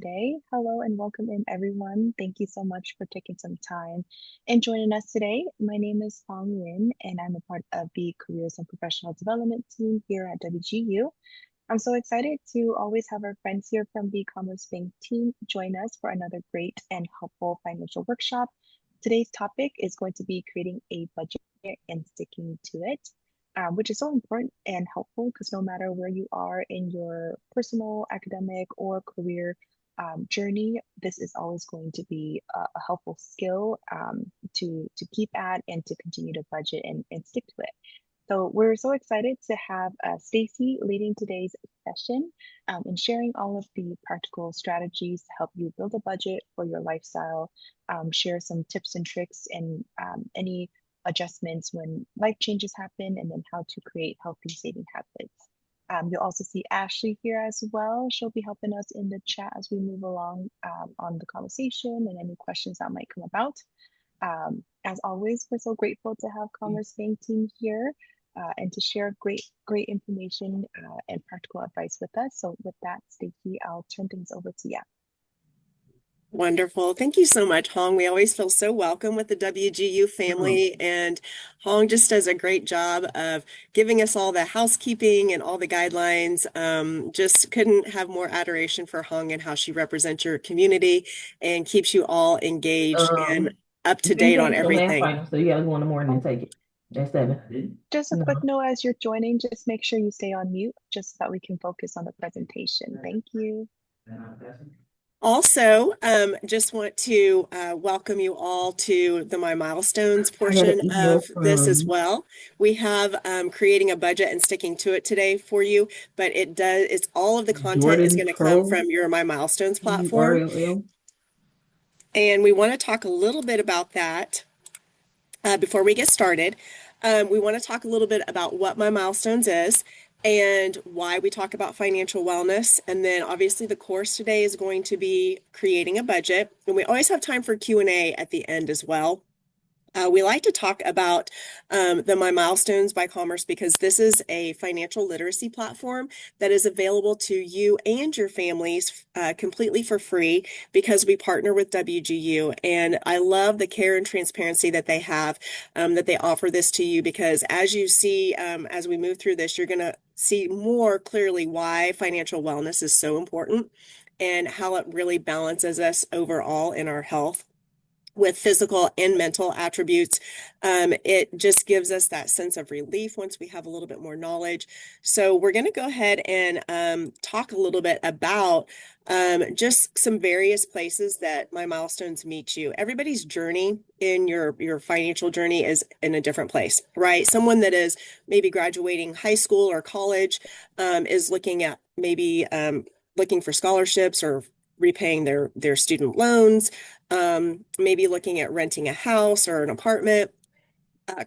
today. Hello and welcome in, everyone. Thank you so much for taking some time and joining us today. My name is Hong Lin, and I'm a part of the Careers and Professional Development team here at WGU. I'm so excited to always have our friends here from the Commerce Bank team join us for another great and helpful financial workshop. Today's topic is going to be creating a budget and sticking to it, which is so important and helpful because no matter where you are in your personal, academic, or career journey, this is always going to be a helpful skill to keep at and to continue to budget and stick to it. So we're so excited to have Stacy leading today's session and sharing all of the practical strategies to help you build a budget for your lifestyle, share some tips and tricks and any adjustments when life changes happen, and then how to create healthy saving habits. You'll also see Ashley here as well. She'll be helping us in the chat as we move along on the conversation and any questions that might come about. As always, we're so grateful to have Commerce Bank team here and to share great information and practical advice with us. So with that, Stacey, I'll turn things over to you. Wonderful. Thank you so much, Hong. We always feel so welcome with the WGU family, and Hong just does a great job of giving us all the housekeeping and all the guidelines. Just couldn't have more adoration for Hong and how she represents your community and keeps you all engaged and up You to can date on take the math everything. final, so you gotta go in the morning and take it. That's 7. Just a No. quick note as you're joining, just make sure you stay on mute just so that we can focus on the presentation. Thank you. Also, just want to welcome you all to the My Milestones I got portion an email of this as from well. We have creating a budget and sticking to it today for you, but it's all of the content is Jordan going to come Pro, from your My Milestones platform. URL. And we want to talk a little bit about that before we get started. We want to talk a little bit about what My Milestones is and why we talk about financial wellness. And then obviously the course today is going to be creating a budget. And we always have time for Q&A at the end as well. We like to talk about the My Milestones by Commerce because this is a financial literacy platform that is available to you and your families completely for free because we partner with WGU. And I love the care and transparency that they have, that they offer this to you because as you see, as we move through this, you're going to see more clearly why financial wellness is so important and how it really balances us overall in our health with physical and mental attributes. It just gives us that sense of relief once we have a little bit more knowledge. So we're going to go ahead and talk a little bit about just some various places that My Milestones meet you. Everybody's journey in your financial journey is in a different place, right? Someone that is maybe graduating high school or college is looking at maybe looking for scholarships or repaying their student loans, maybe looking at renting a house or an apartment,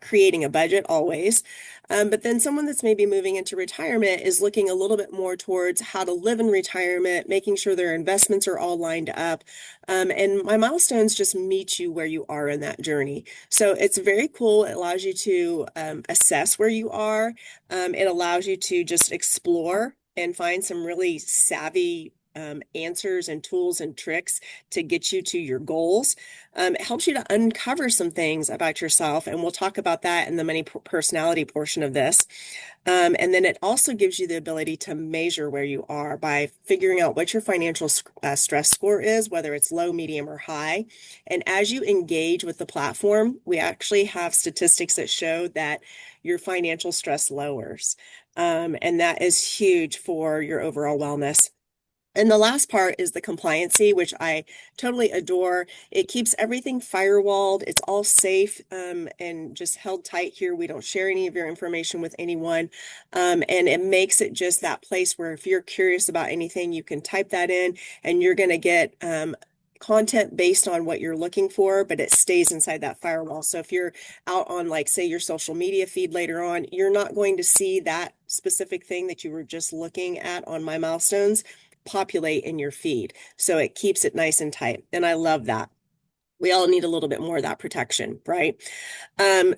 creating a budget always. But then someone that's maybe moving into retirement is looking a little bit more towards how to live in retirement, making sure their investments are all lined up. And My Milestones just meet you where you are in that journey. So it's very cool. It allows you to assess where you are. It allows you to just explore and find some really savvy answers and tools and tricks to get you to your goals. It helps you to uncover some things about yourself, and we'll talk about that in the money personality portion of this. And then it also gives you the ability to measure where you are by figuring out what your financial stress score is, whether it's low, medium, or high. And as you engage with the platform, we actually have statistics that show that your financial stress lowers. And that is huge for your overall wellness. And the last part is the compliancy, which I totally adore. It keeps everything firewalled. It's all safe and just held tight here. We don't share any of your information with anyone. And it makes it just that place where if you're curious about anything, you can type that in and you're going to get content based on what you're looking for, but it stays inside that firewall. So if you're out on, like, say, your social media feed later on, you're not going to see that specific thing that you were just looking at on My Milestones populate in your feed. So it keeps it nice and tight. And I love that. We all need a little bit more of that protection, right?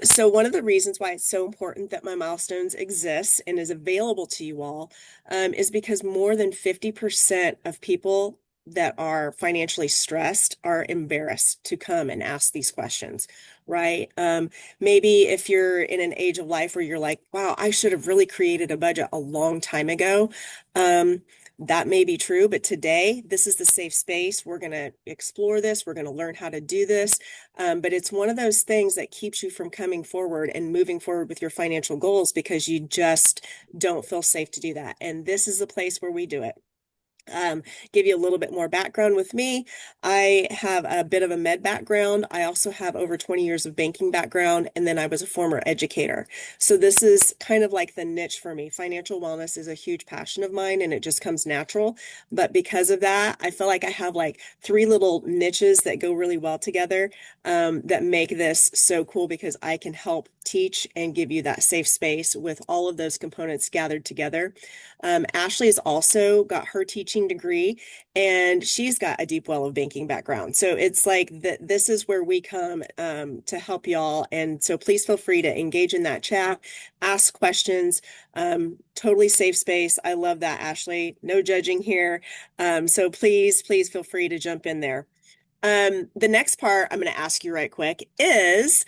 So one of the reasons why it's so important that My Milestones exists and is available to you all is because more than 50% of people that are financially stressed are embarrassed to come and ask these questions, right? Maybe if you're in an age of life where you're like, wow, I should have really created a budget a long time ago. That may be true, but today this is the safe space. We're going to explore this. We're going to learn how to do this. But it's one of those things that keeps you from coming forward and moving forward with your financial goals because you just don't feel safe to do that. And this is the place where we do it. Give you a little bit more background with me. I have a bit of a med background. I also have over 20 years of banking background, and then I was a former educator. So this is kind of like the niche for me. Financial wellness is a huge passion of mine, and it just comes natural. But because of that, I feel like I have like three little niches that go really well together, that make this so cool because I can help teach and give you that safe space with all of those components gathered together. Ashley has also got her teaching degree, and she's got a deep well of banking background. So it's like this is where we come to help y'all. And so please feel free to engage in that chat, ask questions, totally safe space. I love that, Ashley. No judging here. So please feel free to jump in there. The next part I'm going to ask you right quick is,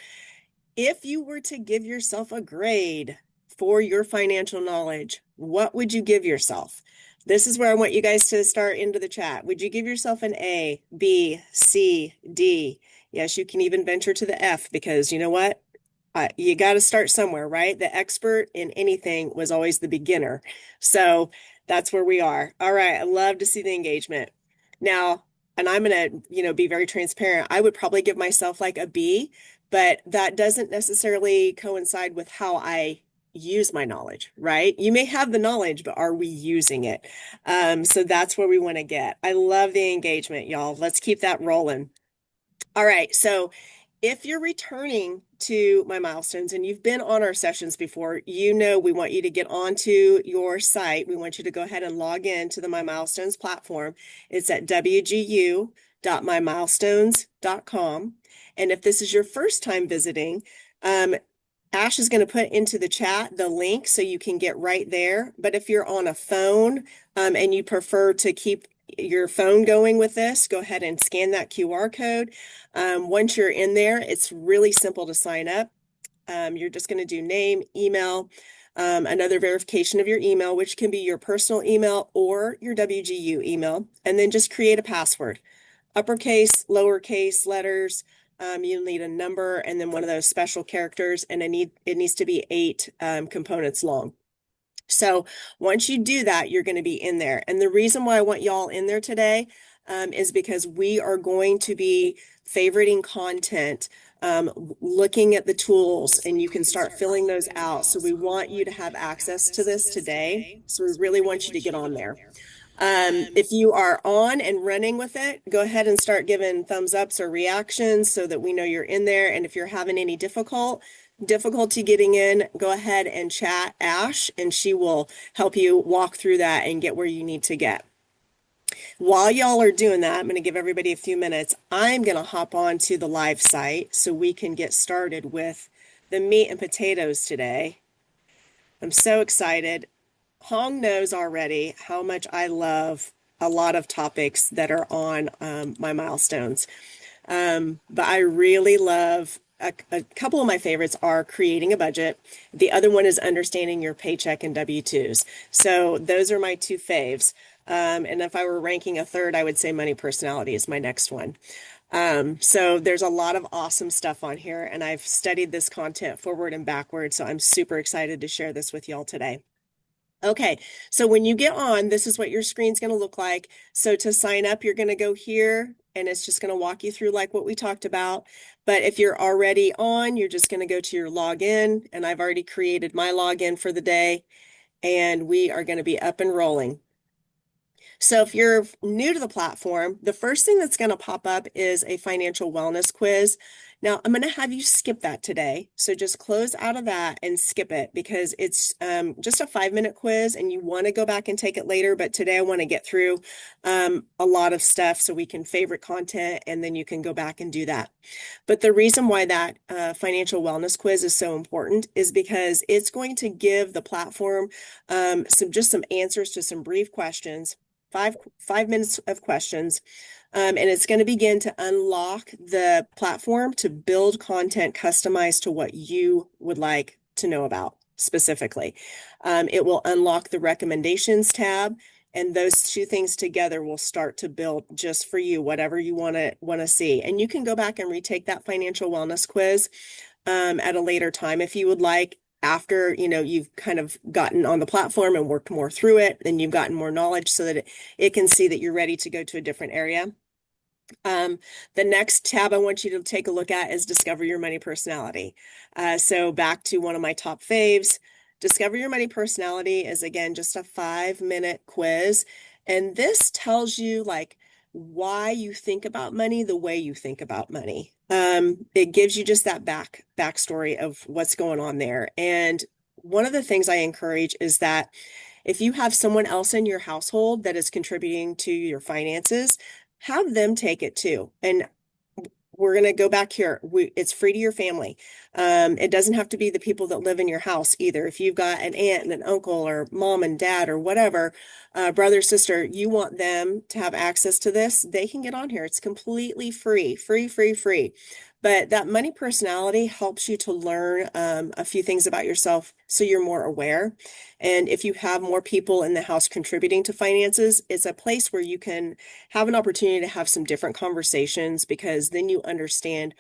if you were to give yourself a grade for your financial knowledge, what would you give yourself? This is where I want you guys to start into the chat. Would you give yourself an A, B, C, D? Yes, you can even venture to the F because you know what? You got to start somewhere, right? The expert in anything was always the beginner. So that's where we are. All right. I love to see the engagement. Now, and I'm going to, be very transparent. I would probably give myself like a B, but that doesn't necessarily coincide with how I use my knowledge, right? You may have the knowledge, but are we using it? So that's where we want to get. I love the engagement, y'all. Let's keep that rolling. All right. So if you're returning to my milestones and you've been on our sessions before, we want you to get onto your site. We want you to go ahead and log in to the My Milestones platform. It's at wgu.mymilestones.com. And if this is your first time visiting, Ash is going to put into the chat the link so you can get right there. But if you're on a phone and you prefer to keep your phone going with this, go ahead and scan that QR code. Once you're in there, it's really simple to sign up. You're just going to do name, email, another verification of your email, which can be your personal email or your WGU email, and then just create a password. Uppercase, lowercase letters. You'll need a number and then one of those special characters, and it needs to be 8 components long. So once you do that, you're going to be in there. And the reason why I want y'all in there today is because we are going to be favoriting content, looking at the tools, and you can start filling those out. So we want you to have access to this today. So we really want you to get on there. If you are on and running with it, go ahead and start giving thumbs ups or reactions so that we know you're in there. And if you're having any difficulty getting in, go ahead and chat Ash, and she will help you walk through that and get where you need to get. While y'all are doing that, I'm going to give everybody a few minutes. I'm going to hop on to the live site so we can get started with the meat and potatoes today. I'm so excited. Hong knows already how much I love a lot of topics that are on my milestones. But I really love a couple of my favorites are creating a budget. The other one is understanding your paycheck and W-2s. So those are my 2 faves. And if I were ranking a third, I would say money personality is my next one. So there's a lot of awesome stuff on here, and I've studied this content forward and backward. So I'm super excited to share this with y'all today. Okay, so when you get on, this is what your screen's going to look like. So to sign up, you're going to go here, and it's just going to walk you through like what we talked about. But if you're already on, you're just going to go to your login, and I've already created my login for the day, and we are going to be up and rolling. So if you're new to the platform, the first thing that's going to pop up is a financial wellness quiz. Now, I'm going to have you skip that today. So just close out of that and skip it because it's just a 5-minute quiz and you want to go back and take it later. But today I want to get through a lot of stuff so we can favorite content and then you can go back and do that. But the reason why that financial wellness quiz is so important is because it's going to give the platform some answers to some brief questions. five minutes of questions. And it's going to begin to unlock the platform to build content customized to what you would like to know about specifically. It will unlock the recommendations tab, and those two things together will start to build just for you whatever you want to see. And you can go back and retake that financial wellness quiz at a later time if you would like, after you've kind of gotten on the platform and worked more through it, and you've gotten more knowledge so that it can see that you're ready to go to a different area. The next tab I want you to take a look at is Discover Your Money Personality. So back to one of my top faves. Discover Your Money Personality is, again, just a 5-minute quiz. And this tells you like why you think about money the way you think about money. It gives you just that backstory of what's going on there. And one of the things I encourage is that if you have someone else in your household that is contributing to your finances, have them take it too. And we're going to go back here. It's free to your family. It doesn't have to be the people that live in your house either. If you've got an aunt and an uncle or mom and dad or whatever, brother, sister, you want them to have access to this, they can get on here. It's completely free, free. But that money personality helps you to learn a few things about yourself so you're more aware. And if you have more people in the house contributing to finances, it's a place where you can have an opportunity to have some different conversations, because then you understand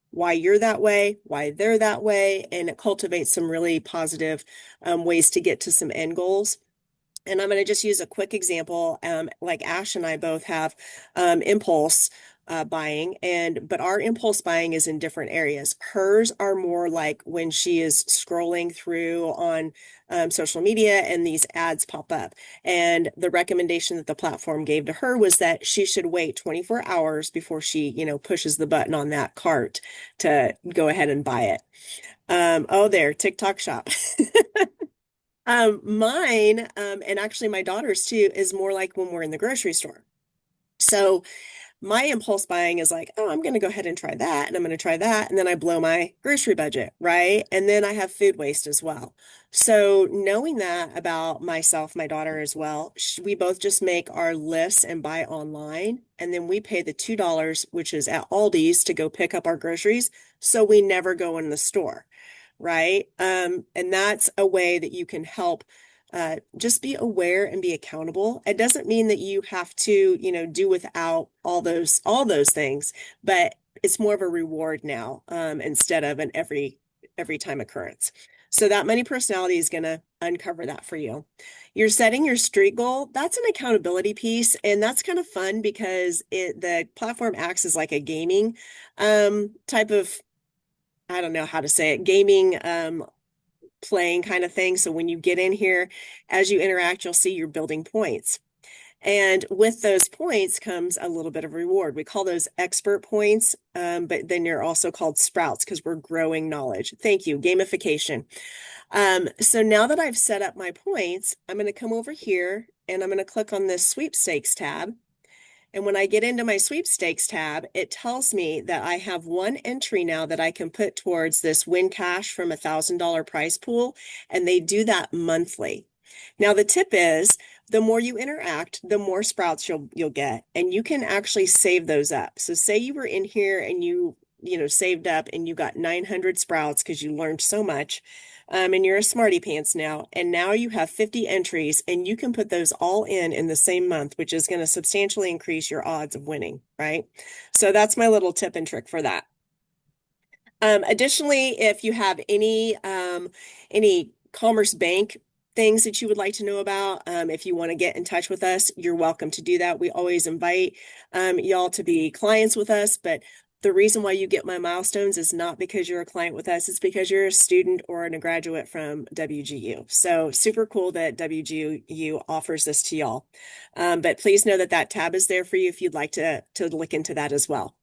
why you're that way, why they're that way, and it cultivates some really positive ways to get to some end goals. And I'm going to just use a quick example. Like Ash and I both have impulse buying, but our impulse buying is in different areas. Hers are more like when she is scrolling through on social media and these ads pop up. And the recommendation that the platform gave to her was that she should wait 24 hours before she, pushes the button on that cart to go ahead and buy it. Oh, there, TikTok shop. Mine, and actually my daughter's too, is more like when we're in the grocery store. So my impulse buying is like, oh, I'm going to go ahead and try that, and I'm going to try that, and then I blow my grocery budget, right? And then I have food waste as well. So knowing that about myself, my daughter as well, we both just make our lists and buy online, and then we pay the $2, which is at Aldi's, to go pick up our groceries, so we never go in the store, right? And that's a way that you can help just be aware and be accountable. It doesn't mean that you have to, do without all those things, but it's more of a reward now, instead of an every time occurrence. So that money personality is going to uncover that for you. You're setting your street goal. That's an accountability piece, and that's kind of fun because the platform acts as like a gaming type of, I don't know how to say it, gaming playing kind of thing. So when you get in here, as you interact, you'll see you're building points. And with those points comes a little bit of reward. We call those expert points, but then you're also called sprouts because we're growing knowledge. Thank you, gamification. So now that I've set up my points, I'm going to come over here and I'm going to click on this sweepstakes tab. And when I get into my sweepstakes tab, it tells me that I have one entry now that I can put towards this win cash from $1,000 prize pool. And they do that monthly. Now, the tip is the more you interact, the more sprouts you'll get, and you can actually save those up. So say you were in here and you saved up and you got 900 sprouts because you learned so much. And you're a smarty pants now, and now you have 50 entries, and you can put those all in the same month, which is going to substantially increase your odds of winning, right? So that's my little tip and trick for that. Additionally, if you have any Commerce Bank things that you would like to know about, if you want to get in touch with us, you're welcome to do that. We always invite y'all to be clients with us, but the reason why you get my milestones is not because you're a client with us. It's because you're a student or a graduate from WGU. So super cool that WGU offers this to y'all. But please know that tab is there for you if you'd like to look into that as well.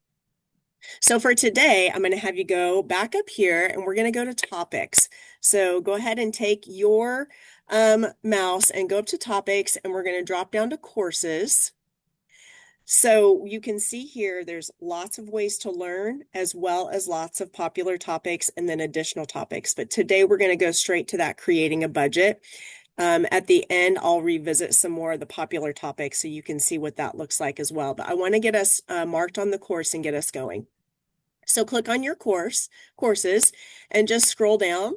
So for today, I'm going to have you go back up here and we're going to go to topics. So go ahead and take your mouse and go up to topics, and we're going to drop down to courses. So you can see here, there's lots of ways to learn, as well as lots of popular topics and then additional topics. But today we're going to go straight to that creating a budget. At the end, I'll revisit some more of the popular topics so you can see what that looks like as well. But I want to get us marked on the course and get us going. So click on your courses, and just scroll down.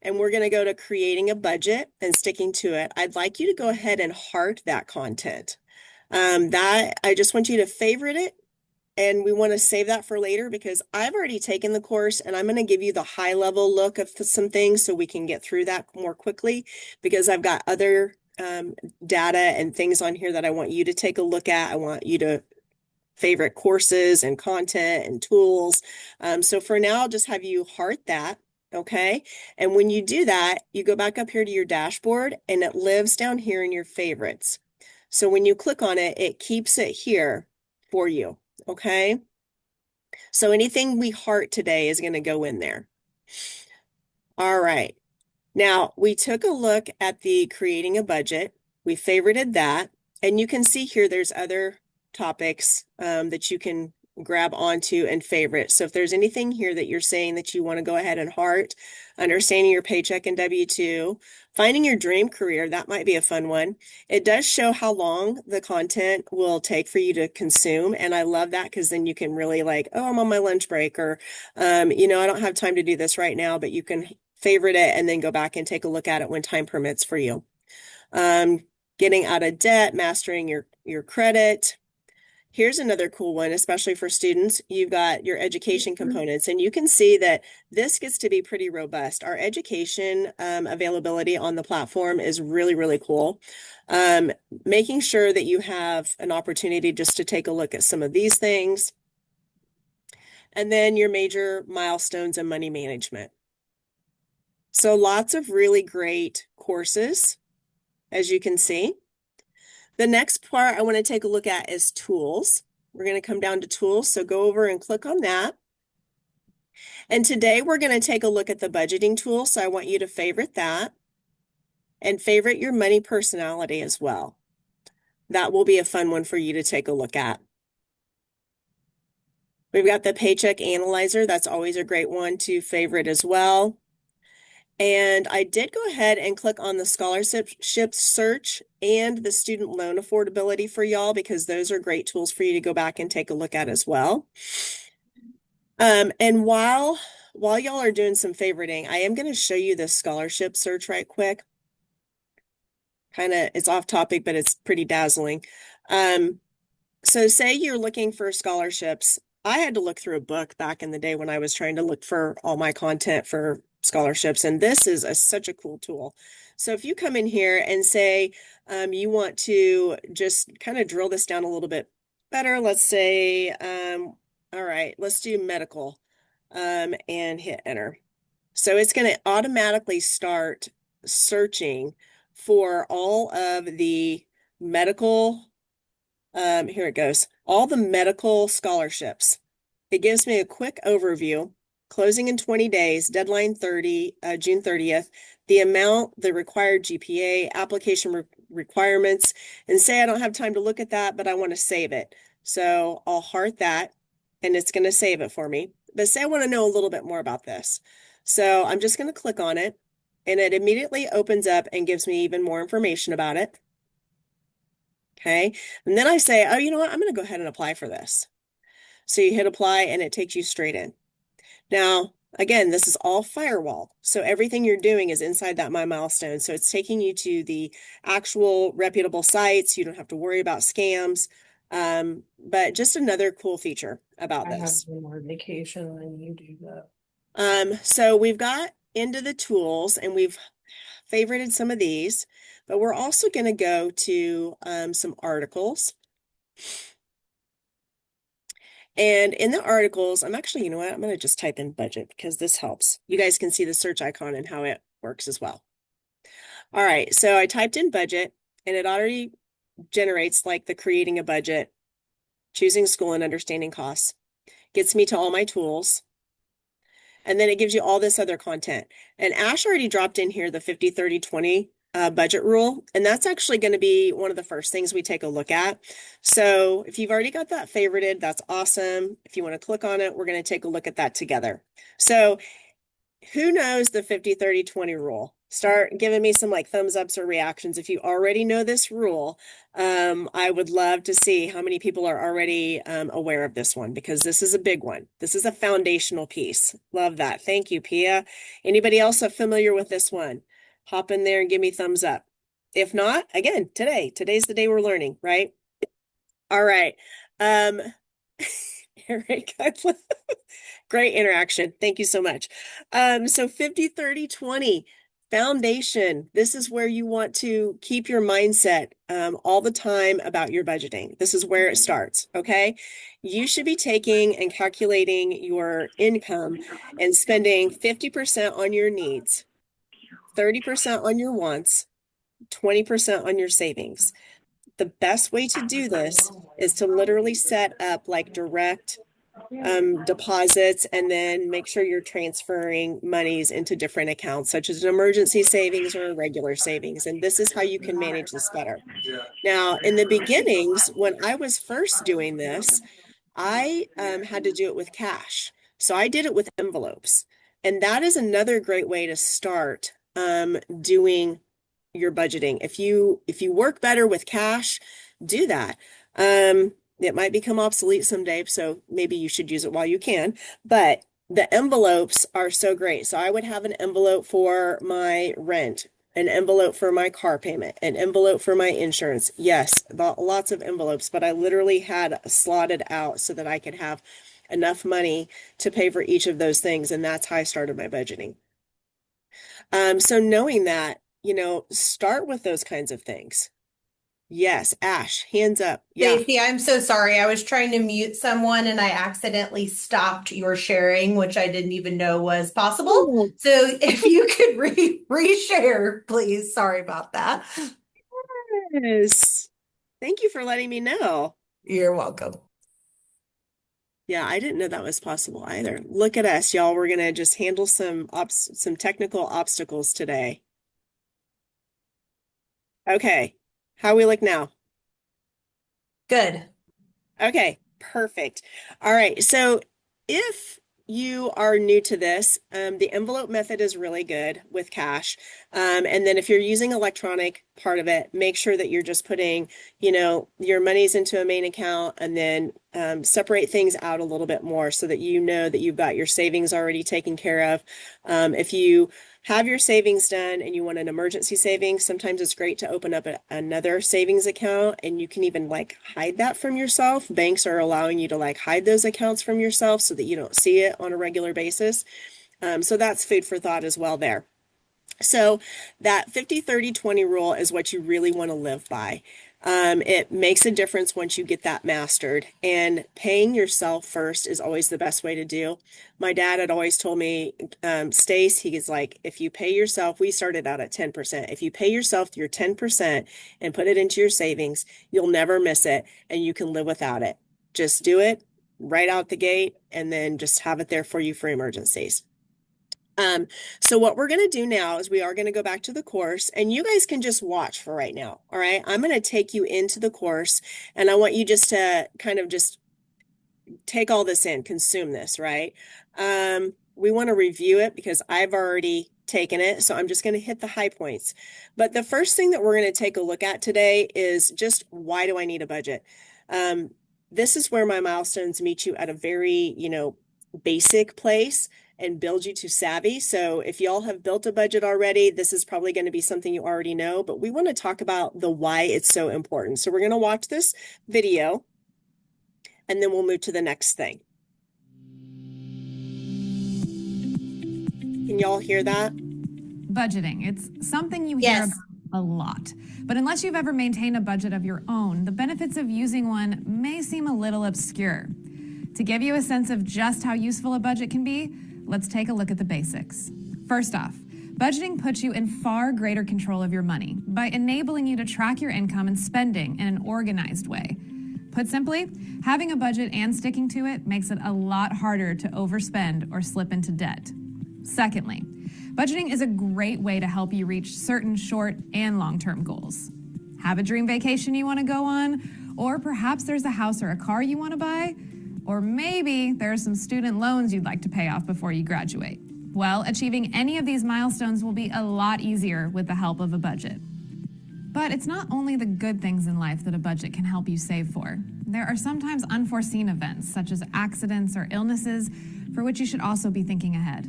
And we're going to go to creating a budget and sticking to it. I'd like you to go ahead and heart that content. That I just want you to favorite it. And we want to save that for later because I've already taken the course and I'm going to give you the high level look of some things so we can get through that more quickly because I've got other data and things on here that I want you to take a look at. I want you to favorite courses and content and tools. So for now, I'll just have you heart that. Okay. And when you do that, you go back up here to your dashboard and it lives down here in your favorites. So when you click on it, it keeps it here for you. Okay. So anything we heart today is going to go in there. All right. Now we took a look at the creating a budget. We favorited that. And you can see here there's other topics that you can grab onto and favorite. So if there's anything here that you're saying that you want to go ahead and heart, understanding your paycheck and W-2, finding your dream career, that might be a fun one. It does show how long the content will take for you to consume. And I love that because then you can really like, oh, I'm on my lunch break or, I don't have time to do this right now, but you can favorite it and then go back and take a look at it when time permits for you. Getting out of debt, mastering your credit. Here's another cool one, especially for students. You've got your education components, and you can see that this gets to be pretty robust. Our education availability on the platform is really, really cool. Making sure that you have an opportunity just to take a look at some of these things. And then your major milestones and money management. So lots of really great courses, as you can see. The next part I want to take a look at is tools. We're going to come down to tools, so go over and click on that. And today we're going to take a look at the budgeting tool, so I want you to favorite that and favorite your money personality as well. That will be a fun one for you to take a look at. We've got the paycheck analyzer. That's always a great one to favorite as well. And I did go ahead and click on the scholarship search and the student loan affordability for y'all because those are great tools for you to go back and take a look at as well. And while y'all are doing some favoriting, I am going to show you the scholarship search right quick. It's off topic, but it's pretty dazzling. So say you're looking for scholarships. I had to look through a book back in the day when I was trying to look for all my content for scholarships, and this is such a cool tool. So if you come in here and say you want to just kind of drill this down a little bit better, let's say, all right, let's do medical and hit enter. So it's going to automatically start searching for all of the medical, here it goes, all the medical scholarships. It gives me a quick overview. Closing in 20 days, deadline June 30th, the amount, the required GPA, application requirements, and say I don't have time to look at that, but I want to save it. So I'll heart that, and it's going to save it for me. But say I want to know a little bit more about this. So I'm just going to click on it, and it immediately opens up and gives me even more information about it. Okay, and then I say, oh, you know what? I'm going to go ahead and apply for this. So you hit apply, and it takes you straight in. Now, again, this is all firewall. So everything you're doing is inside that My Milestone. So it's taking you to the actual reputable sites. You don't have to worry about scams. But just another cool feature about this. I have more vacation than you do that. So we've got into the tools and we've favorited some of these, but we're also going to go to some articles. And in the articles, I'm actually, you know what? I'm going to just type in budget because this helps. You guys can see the search icon and how it works as well. All right, so I typed in budget and it already generates like the creating a budget, choosing school and understanding costs, gets me to all my tools. And then it gives you all this other content. And Ash already dropped in here the 50, 30, 20 budget rule. And that's actually going to be one of the first things we take a look at. So if you've already got that favorited, that's awesome. If you want to click on it, we're going to take a look at that together. So who knows the 50, 30, 20 rule? Start giving me some like thumbs ups or reactions. If you already know this rule, I would love to see how many people are already aware of this one, because this is a big one. This is a foundational piece. Love that. Thank you, Pia. Anybody else familiar with this one? Hop in there and give me thumbs up. If not, again, today's the day we're learning, right? All right. Eric, great interaction. Thank you so much. So 50, 30, 20. Foundation. This is where you want to keep your mindset all the time about your budgeting. This is where it starts, okay? You should be taking and calculating your income and spending 50% on your needs, 30% on your wants, 20% on your savings. The best way to do this is to literally set up like direct deposits, and then make sure you're transferring monies into different accounts, such as an emergency savings or a regular savings. And this is how you can manage this better. Now, in the beginnings, when I was first doing this, I had to do it with cash. So I did it with envelopes. And that is another great way to start doing your budgeting. If you work better with cash, do that. It might become obsolete someday, so maybe you should use it while you can. But the envelopes are so great. So I would have an envelope for my rent, an envelope for my car payment, an envelope for my insurance. Yes, lots of envelopes, but I literally had slotted out so that I could have enough money to pay for each of those things. And that's how I started my budgeting. So knowing that, start with those kinds of things. Yes, Ash, hands up. Yeah. Stacey, I'm so sorry. I was trying to mute someone and I accidentally stopped your sharing, which I didn't even know was possible. So if you could reshare, please. Sorry about that. Yes. Thank you for letting me know. You're welcome. Yeah, I didn't know that was possible either. Look at us, y'all. We're gonna just handle some technical obstacles today. Okay. How we look now? Good. Okay, perfect. All right, so if you are new to this, the envelope method is really good with cash. And then if you're using electronic part of it, make sure that you're just putting, your monies into a main account, and then separate things out a little bit more so that you know that you've got your savings already taken care of. If you have your savings done and you want an emergency savings, sometimes it's great to open up another savings account, and you can even like hide that from yourself. Banks are allowing you to like hide those accounts from yourself so that you don't see it on a regular basis. So that's food for thought as well there. So that 50, 30, 20 rule is what you really want to live by. It makes a difference once you get that mastered, and paying yourself first is always the best way to do. My dad had always told me, Stace, he is like, if you pay yourself, we started out at 10%. If you pay yourself your 10% and put it into your savings, you'll never miss it and you can live without it. Just do it right out the gate and then just have it there for you for emergencies. So what we're going to do now is we are going to go back to the course, and you guys can just watch for right now. All right. I'm going to take you into the course, and I want you just to kind of just take all this in, consume this, right? We want to review it because I've already taken it. So I'm just going to hit the high points. But the first thing that we're going to take a look at today is just, why do I need a budget? This is where my milestones meet you at a very, basic place and build you to savvy. So if y'all have built a budget already, this is probably going to be something you already know, but we want to talk about the why it's so important. So we're going to watch this video and then we'll move to the next thing. Can y'all hear that? Budgeting. It's something you hear about a lot. But unless you've ever maintained a budget of your own, the benefits of using one may seem a little obscure. To give you a sense of just how useful a budget can be, let's take a look at the basics. First off, budgeting puts you in far greater control of your money by enabling you to track your income and spending in an organized way. Put simply, having a budget and sticking to it makes it a lot harder to overspend or slip into debt. Secondly, budgeting is a great way to help you reach certain short and long-term goals. Have a dream vacation you want to go on, or perhaps there's a house or a car you want to buy, or maybe there are some student loans you'd like to pay off before you graduate. Well, achieving any of these milestones will be a lot easier with the help of a budget. But it's not only the good things in life that a budget can help you save for. There are sometimes unforeseen events, such as accidents or illnesses, for which you should also be thinking ahead.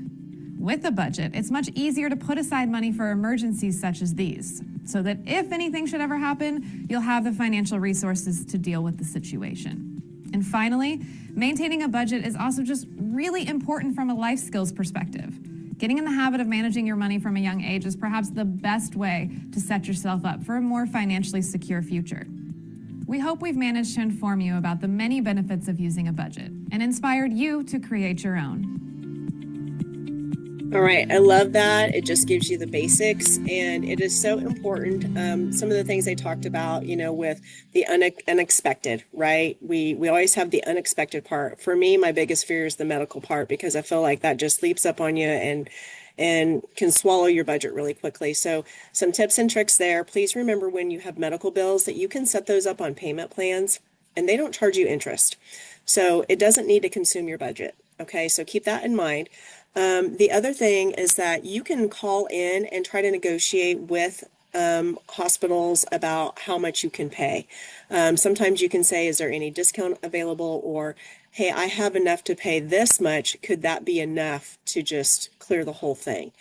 With a budget, it's much easier to put aside money for emergencies such as these, so that if anything should ever happen, you'll have the financial resources to deal with the situation. And finally, maintaining a budget is also just really important from a life skills perspective. Getting in the habit of managing your money from a young age is perhaps the best way to set yourself up for a more financially secure future. We hope we've managed to inform you about the many benefits of using a budget and inspired you to create your own. All right, I love that. It just gives you the basics, and it is so important. Some of the things they talked about, with the unexpected, right? We always have the unexpected part. For me, my biggest fear is the medical part, because I feel like that just leaps up on you and can swallow your budget really quickly. So some tips and tricks there. Please remember, when you have medical bills, that you can set those up on payment plans, and they don't charge you interest. So it doesn't need to consume your budget. Okay, so keep that in mind. The other thing is that you can call in and try to negotiate with hospitals about how much you can pay. Sometimes you can say, is there any discount available? Or, hey, I have enough to pay this much. Could that be enough to just clear the whole thing?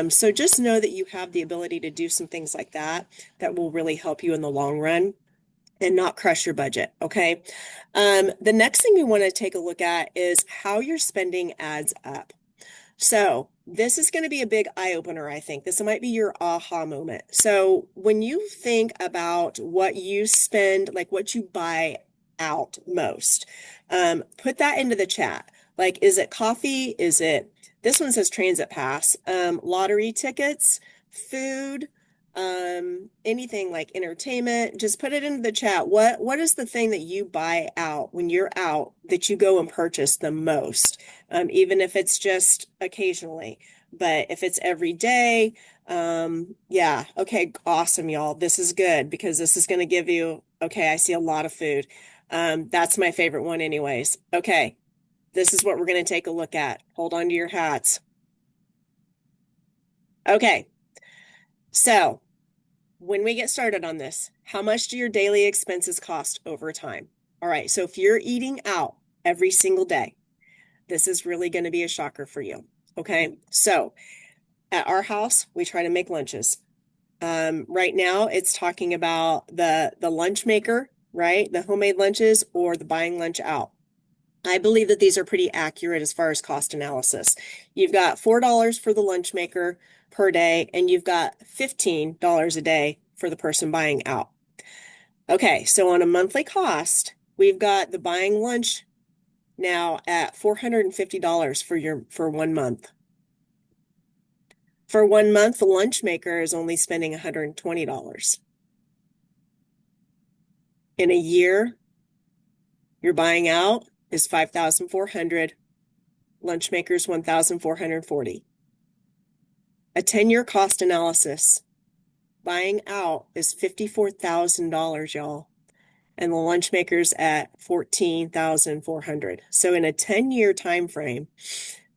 So just know that you have the ability to do some things like that will really help you in the long run and not crush your budget. Okay. The next thing we want to take a look at is how your spending adds up. So this is going to be a big eye opener, I think. This might be your aha moment. So when you think about what you spend, like what you buy out most, put that into the chat. Like, is it coffee? Is it, this one says transit pass, lottery tickets, food, anything like entertainment? Just put it into the chat. What is the thing that you buy out when you're out that you go and purchase the most? Even if it's just occasionally, but if it's every day, yeah. Okay. Awesome, y'all. This is good, because this is going to give you, okay, I see a lot of food. That's my favorite one anyways. Okay. This is what we're going to take a look at. Hold on to your hats. Okay. So when we get started on this, how much do your daily expenses cost over time? All right. So if you're eating out every single day, this is really going to be a shocker for you. Okay. So at our house, we try to make lunches. Right now it's talking about the lunch maker, right? The homemade lunches, or the buying lunch out. I believe that these are pretty accurate as far as cost analysis. You've got $4 for the lunch maker per day, and you've got $15 a day for the person buying out. Okay, so on a monthly cost, we've got the buying lunch now at $450 for 1 month. For 1 month, the lunch maker is only spending $120. In a year, your buying out is $5,400. Lunch maker's $1,440. A 10-year cost analysis, buying out is $54,000, y'all. And the lunch maker's at $14,400. So in a 10-year time frame,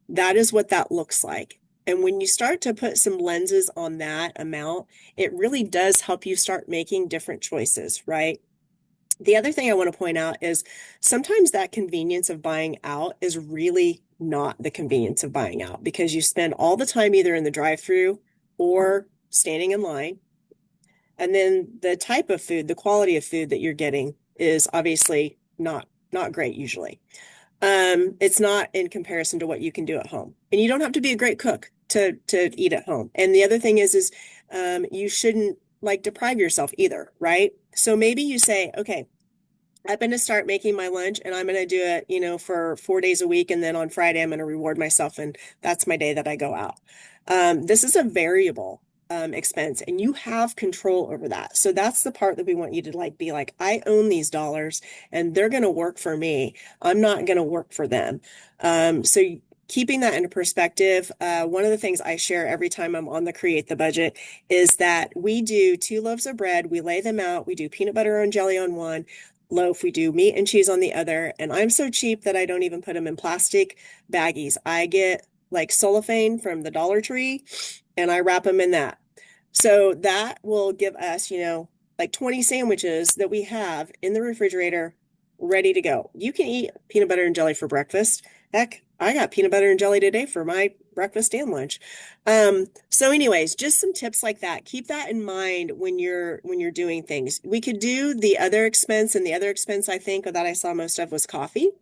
that is what that looks like. And when you start to put some lenses on that amount, it really does help you start making different choices, right? The other thing I want to point out is sometimes that convenience of buying out is really not the convenience of buying out, because you spend all the time either in the drive-through or standing in line. And then the type of food, the quality of food that you're getting is obviously not great usually. It's not in comparison to what you can do at home. And you don't have to be a great cook to eat at home. And the other thing is you shouldn't deprive yourself either, right? So maybe you say, okay, I'm going to start making my lunch, and I'm going to do it, for 4 days a week. And then on Friday, I'm going to reward myself. And that's my day that I go out. This is a variable expense, and you have control over that. So that's the part that we want you to be like, I own these dollars and they're going to work for me. I'm not going to work for them. So keeping that into perspective, one of the things I share every time I'm on the Create the Budget is that we do 2 loaves of bread. We lay them out. We do peanut butter and jelly on one loaf. We do meat and cheese on the other. And I'm so cheap that I don't even put them in plastic baggies. I get like cellophane from the Dollar Tree, and I wrap them in that. So that will give us, like 20 sandwiches that we have in the refrigerator ready to go. You can eat peanut butter and jelly for breakfast. Heck, I got peanut butter and jelly today for my breakfast and lunch. So anyways, just some tips like that. Keep that in mind when you're doing things. We could do the other expense, and the other expense I think that I saw most of was coffee.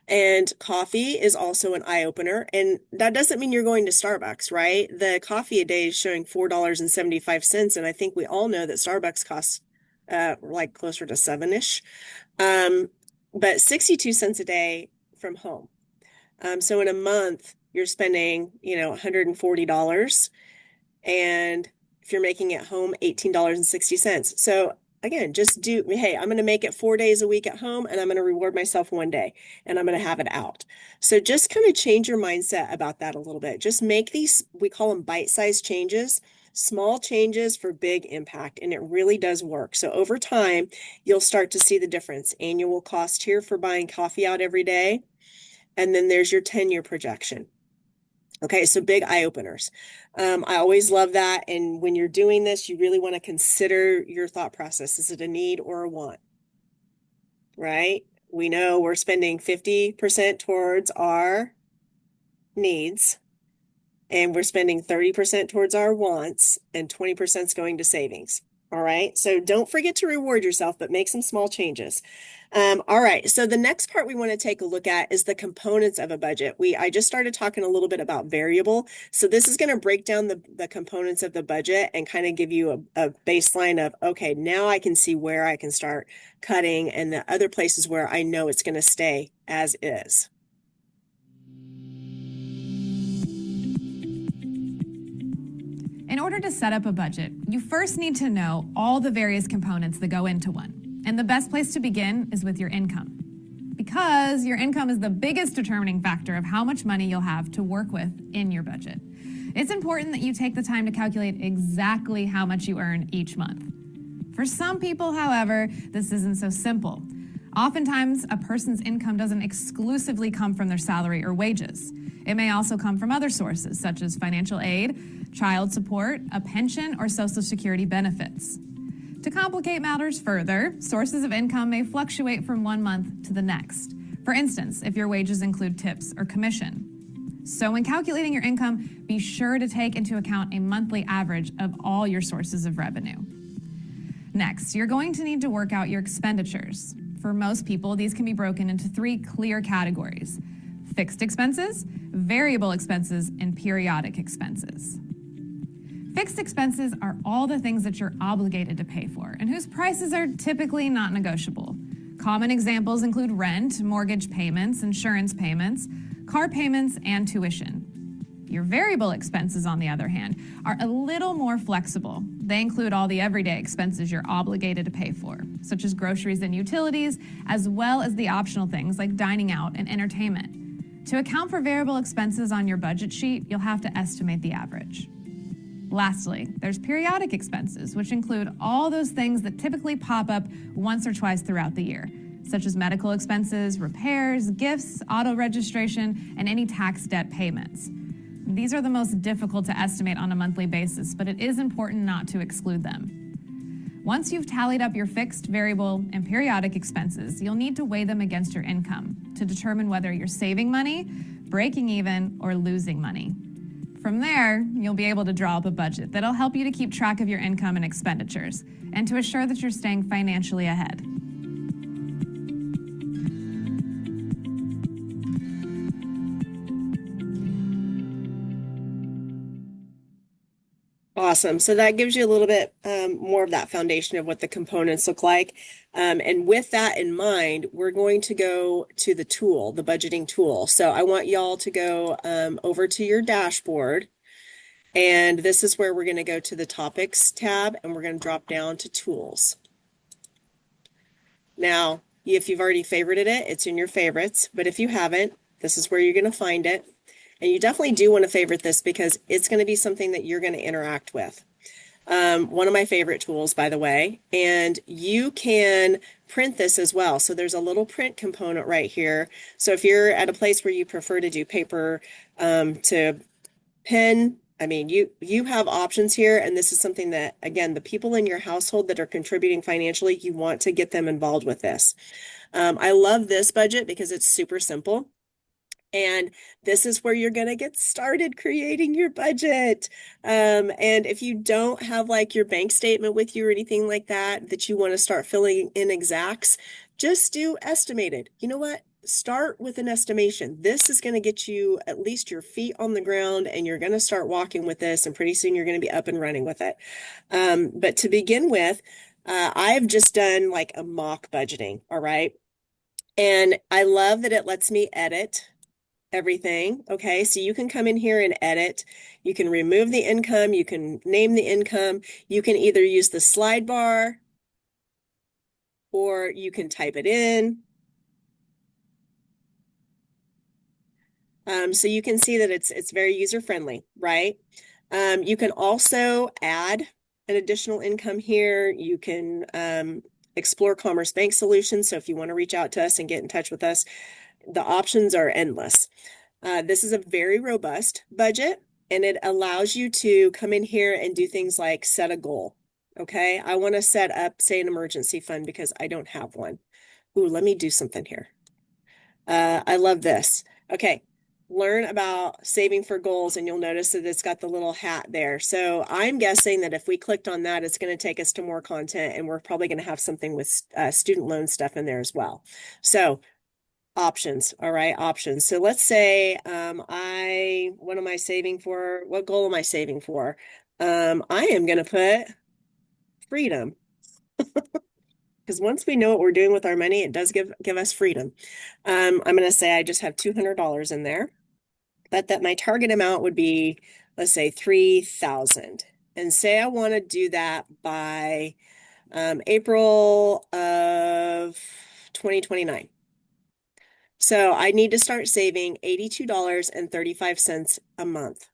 And coffee is also an eye opener. And that doesn't mean you're going to Starbucks, right? The coffee a day is showing $4.75. And I think we all know that Starbucks costs like closer to $7-ish. But 62 cents a day from home. So in a month, you're spending, $140. And if you're making it home, $18.60. So again, hey, I'm going to make it 4 days a week at home, and I'm going to reward myself one day, and I'm going to have it out. So just kind of change your mindset about that a little bit. Just make these, we call them bite-sized changes, small changes for big impact, and it really does work. So over time, you'll start to see the difference. Annual cost here for buying coffee out every day, and then there's your 10-year projection. Okay, so big eye openers. I always love that. And when you're doing this, you really want to consider your thought process. Is it a need or a want? Right? We know we're spending 50% towards our needs, and we're spending 30% towards our wants, and 20% is going to savings. All right. So don't forget to reward yourself, but make some small changes. All right. So the next part we want to take a look at is the components of a budget. I just started talking a little bit about variable. So this is going to break down the components of the budget and kind of give you a baseline of, okay, now I can see where I can start cutting and the other places where I know it's going to stay as is. In order to set up a budget, you first need to know all the various components that go into one. And the best place to begin is with your income. Because your income is the biggest determining factor of how much money you'll have to work with in your budget. It's important that you take the time to calculate exactly how much you earn each month. For some people, however, this isn't so simple. Oftentimes, a person's income doesn't exclusively come from their salary or wages. It may also come from other sources, such as financial aid, child support, a pension, or Social Security benefits. To complicate matters further, sources of income may fluctuate from one month to the next. For instance, if your wages include tips or commission. So when calculating your income, be sure to take into account a monthly average of all your sources of revenue. Next, you're going to need to work out your expenditures. For most people, these can be broken into 3 clear categories: fixed expenses, variable expenses, and periodic expenses. Fixed expenses are all the things that you're obligated to pay for and whose prices are typically not negotiable. Common examples include rent, mortgage payments, insurance payments, car payments, and tuition. Your variable expenses, on the other hand, are a little more flexible. They include all the everyday expenses you're obligated to pay for, such as groceries and utilities, as well as the optional things like dining out and entertainment. To account for variable expenses on your budget sheet, you'll have to estimate the average. Lastly, there's periodic expenses, which include all those things that typically pop up once or twice throughout the year, such as medical expenses, repairs, gifts, auto registration, and any tax debt payments. These are the most difficult to estimate on a monthly basis, but it is important not to exclude them. Once you've tallied up your fixed, variable, and periodic expenses, you'll need to weigh them against your income to determine whether you're saving money, breaking even, or losing money. From there, you'll be able to draw up a budget that'll help you to keep track of your income and expenditures and to assure that you're staying financially ahead. Awesome. So that gives you a little bit more of that foundation of what the components look like. And with that in mind, we're going to go to the tool, the budgeting tool. So I want y'all to go over to your dashboard. And this is where we're going to go to the topics tab, and we're going to drop down to tools. Now, if you've already favorited it, it's in your favorites. But if you haven't, this is where you're going to find it. And you definitely do want to favorite this because it's going to be something that you're going to interact with. One of my favorite tools, by the way, and you can print this as well. So there's a little print component right here. So if you're at a place where you prefer to do paper to pen, I mean, you have options here, and this is something that, again, the people in your household that are contributing financially, you want to get them involved with this. I love this budget because it's super simple. And this is where you're going to get started creating your budget. And if you don't have like your bank statement with you or anything like that, that you want to start filling in exacts, just do estimated. You know what? Start with an estimation. This is going to get you at least your feet on the ground, and you're going to start walking with this, and pretty soon you're going to be up and running with it. But to begin with, I've just done like a mock budgeting. All right. And I love that it lets me edit everything. Okay, so you can come in here and edit. You can remove the income. You can name the income. You can either use the slide bar or you can type it in. So you can see that it's very user-friendly, right? You can also add an additional income here. You can explore Commerce Bank Solutions. So if you want to reach out to us and get in touch with us, the options are endless. This is a very robust budget, and it allows you to come in here and do things like set a goal. Okay, I want to set up, say, an emergency fund because I don't have one. Ooh, let me do something here. I love this. Okay, learn about saving for goals, and you'll notice that it's got the little hat there. So I'm guessing that if we clicked on that, it's going to take us to more content, and we're probably going to have something with student loan stuff in there as well. So options. All right, options. So let's say what am I saving for? What goal am I saving for? I am going to put freedom. Because once we know what we're doing with our money, it does give us freedom. I'm going to say I just have $200 in there, but that my target amount would be, let's say, $3,000. And say I want to do that by April of 2029. So I need to start saving $82.35 a month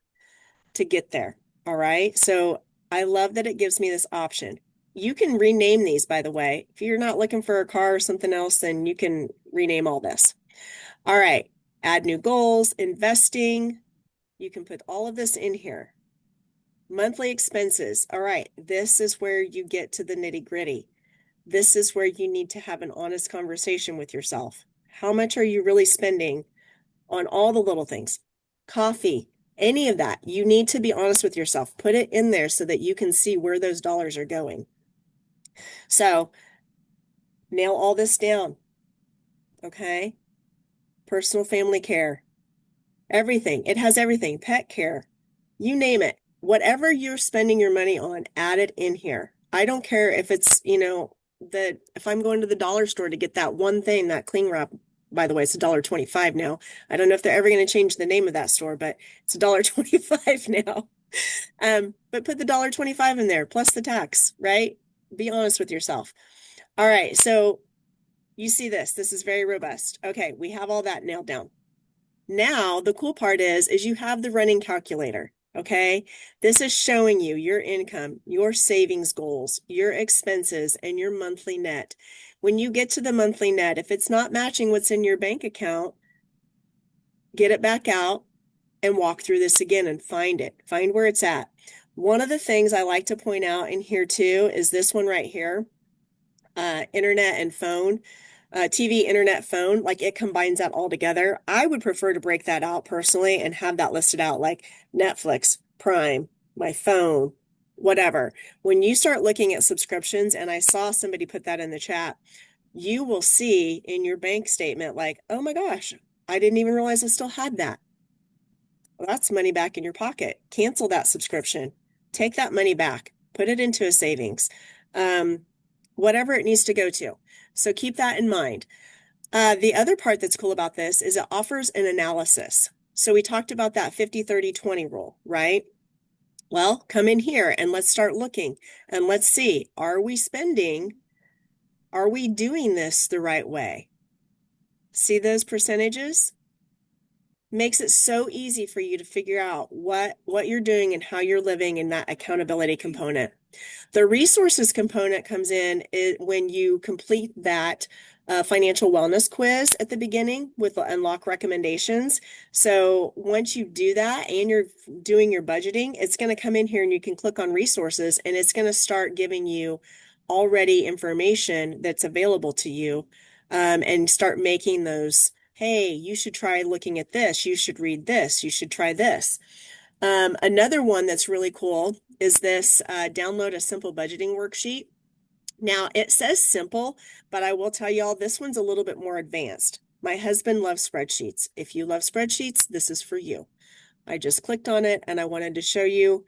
to get there. All right. So I love that it gives me this option. You can rename these, by the way. If you're not looking for a car or something else, then you can rename all this. All right. Add new goals, investing. You can put all of this in here. Monthly expenses. All right. This is where you get to the nitty-gritty. This is where you need to have an honest conversation with yourself. How much are you really spending on all the little things? Coffee, any of that. You need to be honest with yourself. Put it in there so that you can see where those dollars are going. So nail all this down. Okay. Personal family care, everything. It has everything. Pet care, you name it. Whatever you're spending your money on, add it in here. I don't care if it's, if I'm going to the dollar store to get that one thing, that cling wrap. By the way, it's $1.25 now. I don't know if they're ever going to change the name of that store, but it's $1.25 now. But put the $1.25 in there plus the tax, right? Be honest with yourself. All right. So you see this. This is very robust. Okay. We have all that nailed down. Now, the cool part is you have the running calculator. Okay. This is showing you your income, your savings goals, your expenses, and your monthly net. When you get to the monthly net, if it's not matching what's in your bank account, get it back out and walk through this again and find it. Find where it's at. One of the things I like to point out in here too is this one right here, internet and phone. TV, internet, phone, like it combines that all together. I would prefer to break that out personally and have that listed out like Netflix, Prime, my phone, whatever. When you start looking at subscriptions, and I saw somebody put that in the chat, you will see in your bank statement like, oh my gosh, I didn't even realize I still had that. Well, that's money back in your pocket. Cancel that subscription. Take that money back. Put it into a savings. Whatever it needs to go to. So keep that in mind. The other part that's cool about this is it offers an analysis. So we talked about that 50-30-20 rule, right? Well, come in here and let's start looking and let's see, are we doing this the right way? See those percentages? makes it so easy for you to figure out what you're doing and how you're living in that accountability component. The resources component comes in when you complete that financial wellness quiz at the beginning with the unlock recommendations. So once you do that and you're doing your budgeting, it's going to come in here and you can click on resources and it's going to start giving you already information that's available to you, and start making those, hey, you should try looking at this, you should read this, you should try this. Another one that's really cool is this download a simple budgeting worksheet. Now it says simple, but I will tell y'all this one's a little bit more advanced. My husband loves spreadsheets. If you love spreadsheets, this is for you. I just clicked on it and I wanted to show you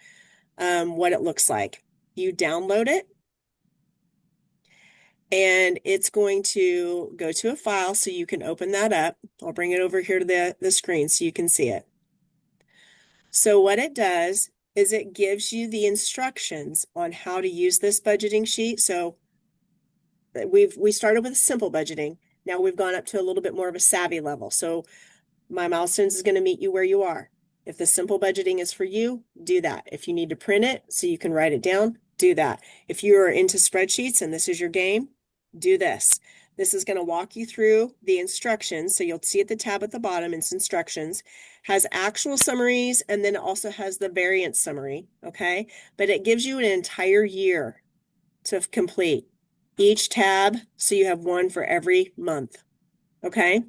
what it looks like. You download it and it's going to go to a file so you can open that up. I'll bring it over here to the screen so you can see it. So what it does is it gives you the instructions on how to use this budgeting sheet. So we started with simple budgeting. Now we've gone up to a little bit more of a savvy level. So My Milestones is going to meet you where you are. If the simple budgeting is for you, do that. If you need to print it so you can write it down, do that. If you are into spreadsheets and this is your game, do this. This is going to walk you through the instructions. So you'll see at the tab at the bottom, it's instructions, has actual summaries, and then it also has the variance summary. Okay. But it gives you an entire year to complete each tab. So you have one for every month. Okay.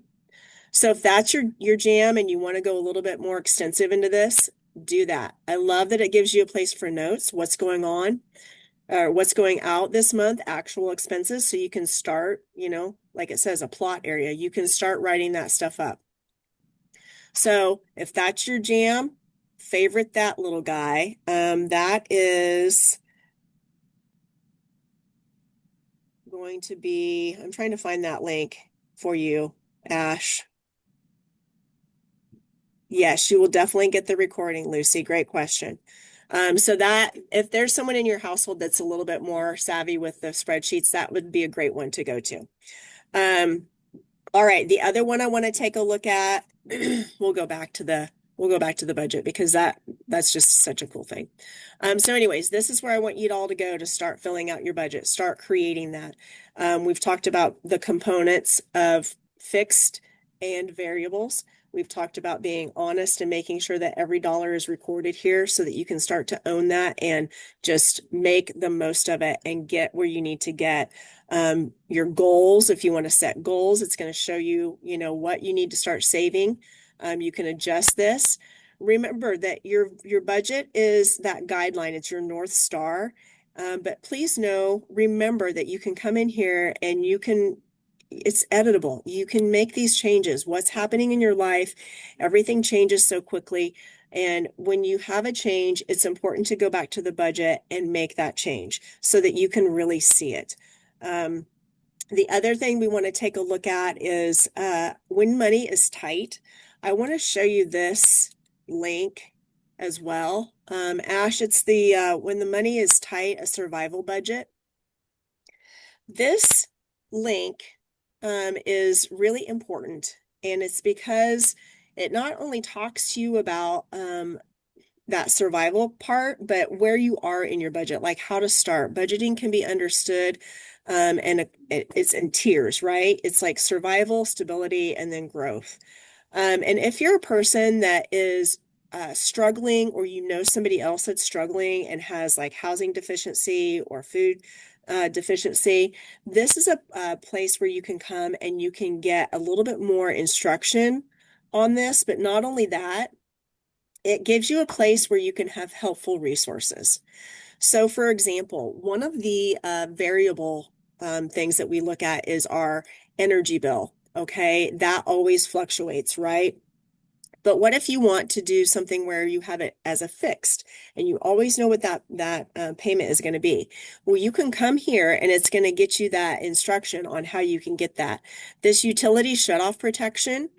So if that's your jam and you want to go a little bit more extensive into this, do that. I love that it gives you a place for notes, what's going on, or what's going out this month, actual expenses. So you can start, like it says, a plot area. You can start writing that stuff up. So if that's your jam, favorite that little guy. That is going to be, I'm trying to find that link for you, Ash. Yes, you will definitely get the recording, Lucy. Great question. So that if there's someone in your household that's a little bit more savvy with the spreadsheets, that would be a great one to go to. All right, the other one I want to take a look at, we'll go back to the budget because that's just such a cool thing. So anyways, this is where I want you all to go to start filling out your budget, start creating that. We've talked about the components of fixed and variables. We've talked about being honest and making sure that every dollar is recorded here so that you can start to own that and just make the most of it and get where you need to get. Your goals, if you want to set goals, it's going to show you, what you need to start saving. You can adjust this. Remember that your budget is that guideline. It's your North Star. But please remember that you can come in here and it's editable. You can make these changes. What's happening in your life, everything changes so quickly. And when you have a change, it's important to go back to the budget and make that change so that you can really see it. The other thing we want to take a look at is when money is tight. I want to show you this link as well. Ash, it's the when the money is tight, a survival budget. This link is really important, and it's because it not only talks to you about that survival part, but where you are in your budget, like how to start. Budgeting can be understood, and it's in tiers, right? It's like survival, stability, and then growth. And if you're a person that is struggling, or somebody else that's struggling and has like housing deficiency or food deficiency, this is a place where you can come and you can get a little bit more instruction on this. But not only that, it gives you a place where you can have helpful resources. So for example, one of the variable things that we look at is our energy bill. Okay, that always fluctuates, right? But what if you want to do something where you have it as a fixed and you always know what that payment is going to be? Well, you can come here and it's going to get you that instruction on how you can get that. This utility shutoff protection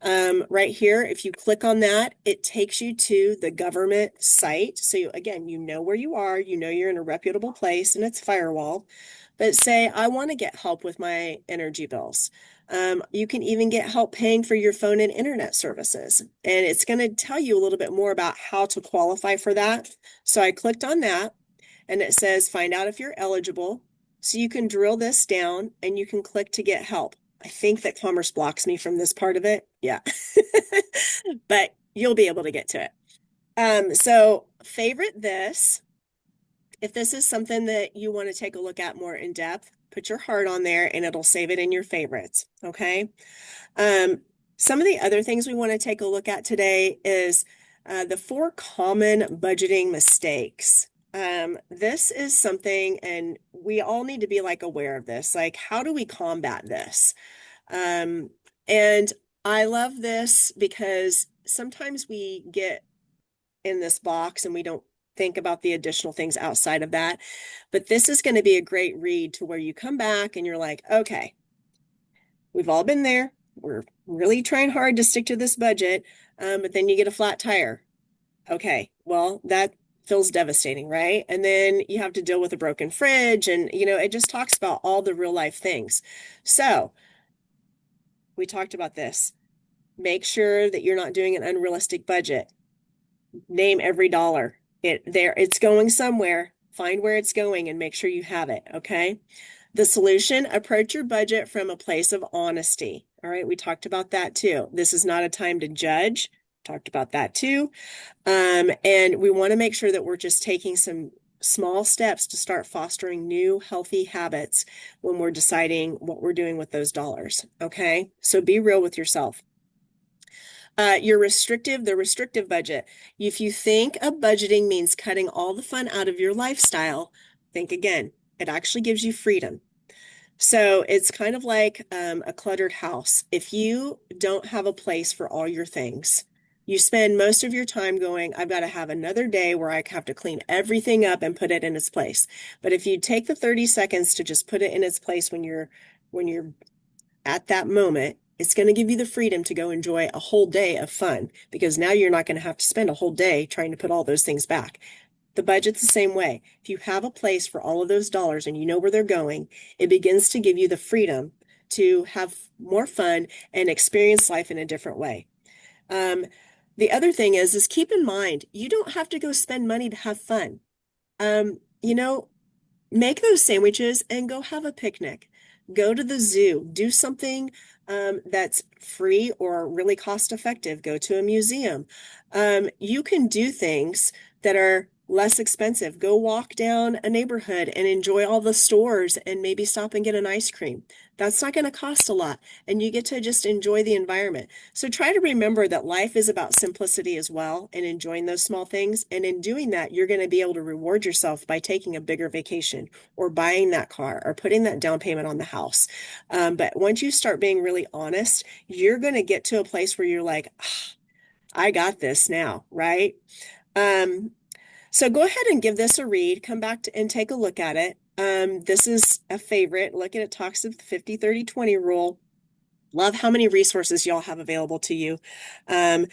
right here, if you click on that, it takes you to the government site. So again, you know where you are, you're in a reputable place and it's firewall. But say, I want to get help with my energy bills. You can even get help paying for your phone and internet services. And it's going to tell you a little bit more about how to qualify for that. So I clicked on that and it says, find out if you're eligible. So you can drill this down and you can click to get help. I think that Commerce blocks me from this part of it. Yeah, but you'll be able to get to it. So favorite this. If this is something that you want to take a look at more in depth, put your heart on there and it'll save it in your favorites. Okay. Some of the other things we want to take a look at today is the 4 common budgeting mistakes. This is something, and we all need to be like aware of this. Like, how do we combat this? And I love this because sometimes we get in this box and we don't think about the additional things outside of that. But this is going to be a great read to where you come back and you're like, okay, we've all been there. We're really trying hard to stick to this budget. But then you get a flat tire. Okay, well, that feels devastating, right? And then you have to deal with a broken fridge. And, it just talks about all the real life things. So we talked about this. Make sure that you're not doing an unrealistic budget. Name every dollar. It's going somewhere. Find where it's going and make sure you have it. Okay. The solution, approach your budget from a place of honesty. All right. We talked about that too. This is not a time to judge. Talked about that too. And we want to make sure that we're just taking some small steps to start fostering new healthy habits when we're deciding what we're doing with those dollars. Okay. So be real with yourself. The restrictive budget. If you think of budgeting means cutting all the fun out of your lifestyle, think again. It actually gives you freedom. So it's kind of like a cluttered house. If you don't have a place for all your things, you spend most of your time going, I've got to have another day where I have to clean everything up and put it in its place. But if you take the 30 seconds to just put it in its place when you're at that moment, it's going to give you the freedom to go enjoy a whole day of fun, because now you're not going to have to spend a whole day trying to put all those things back. The budget's the same way. If you have a place for all of those dollars and you know where they're going, it begins to give you the freedom to have more fun and experience life in a different way. The other thing is keep in mind, you don't have to go spend money to have fun. Make those sandwiches and go have a picnic. Go to the zoo, do something that's free or really cost effective. Go to a museum. You can do things that are less expensive. Go walk down a neighborhood and enjoy all the stores and maybe stop and get an ice cream. That's not going to cost a lot, and you get to just enjoy the environment. So try to remember that life is about simplicity as well and enjoying those small things. And in doing that, you're going to be able to reward yourself by taking a bigger vacation or buying that car or putting that down payment on the house. But once you start being really honest, you're going to get to a place where you're like, I got this now, right? So go ahead and give this a read, come back and take a look at it. This is a favorite. Look at it, talks of the 50-30-20 rule. Love how many resources y'all have available to you. And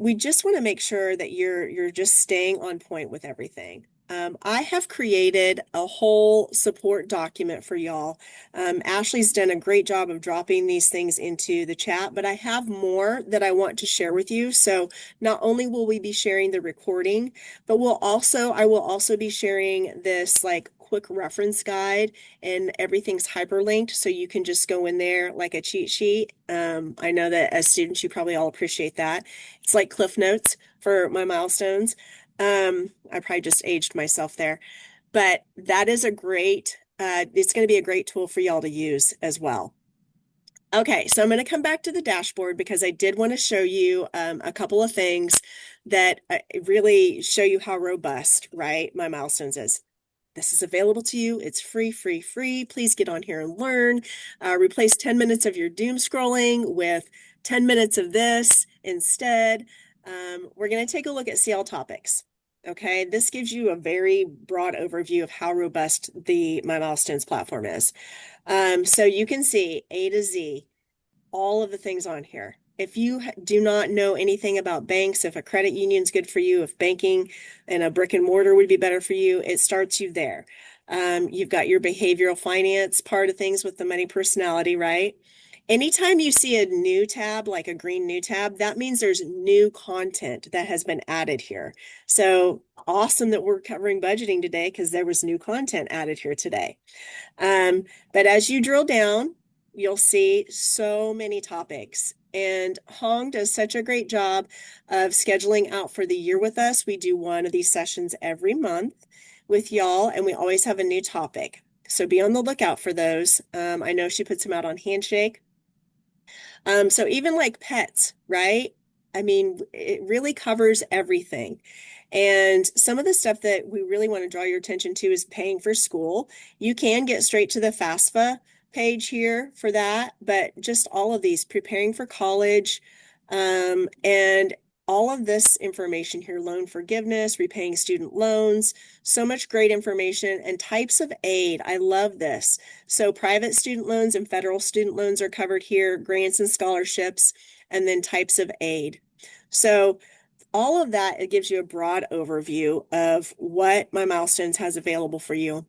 we just want to make sure that you're just staying on point with everything. I have created a whole support document for y'all. Ashley's done a great job of dropping these things into the chat, but I have more that I want to share with you. So not only will we be sharing the recording, but I will also be sharing this like quick reference guide, and everything's hyperlinked. So you can just go in there like a cheat sheet. I know that as students, you probably all appreciate that. It's like Cliff Notes for my milestones. I probably just aged myself there, but that is it's going to be a great tool for y'all to use as well. Okay, so I'm going to come back to the dashboard because I did want to show you a couple of things that really show you how robust, right, my milestones is. This is available to you. It's free. Please get on here and learn. Replace 10 minutes of your doom scrolling with 10 minutes of this instead. We're going to take a look at CL Topics. Okay, this gives you a very broad overview of how robust the My Milestones platform is. So you can see A to Z, all of the things on here. If you do not know anything about banks, if a credit union is good for you, if banking and a brick and mortar would be better for you, it starts you there. You've got your behavioral finance part of things with the money personality, right? Anytime you see a new tab, like a green new tab, that means there's new content that has been added here. So awesome that we're covering budgeting today because there was new content added here today. But as you drill down, you'll see so many topics. And Hong does such a great job of scheduling out for the year with us. We do one of these sessions every month with y'all, and we always have a new topic. So be on the lookout for those. I know she puts them out on Handshake. So even like pets, right? I mean, it really covers everything. And some of the stuff that we really want to draw your attention to is paying for school. You can get straight to the FAFSA page here for that, but just all of these, preparing for college, and all of this information here, loan forgiveness, repaying student loans, so much great information, and types of aid. I love this. So private student loans and federal student loans are covered here, grants and scholarships, and then types of aid. So all of that, it gives you a broad overview of what My Milestones has available for you.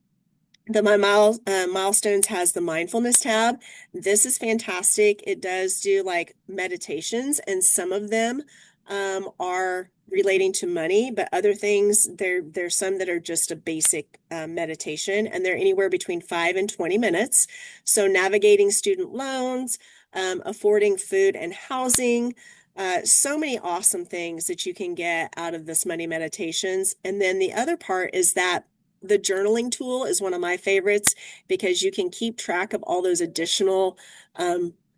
The My Milestones has the mindfulness tab. This is fantastic. It does do like meditations, and some of them are relating to money, but other things, there's some that are just a basic meditation, and they're anywhere between 5 and 20 minutes. So navigating student loans, affording food and housing, so many awesome things that you can get out of this money meditations. And then the other part is that the journaling tool is one of my favorites because you can keep track of all those additional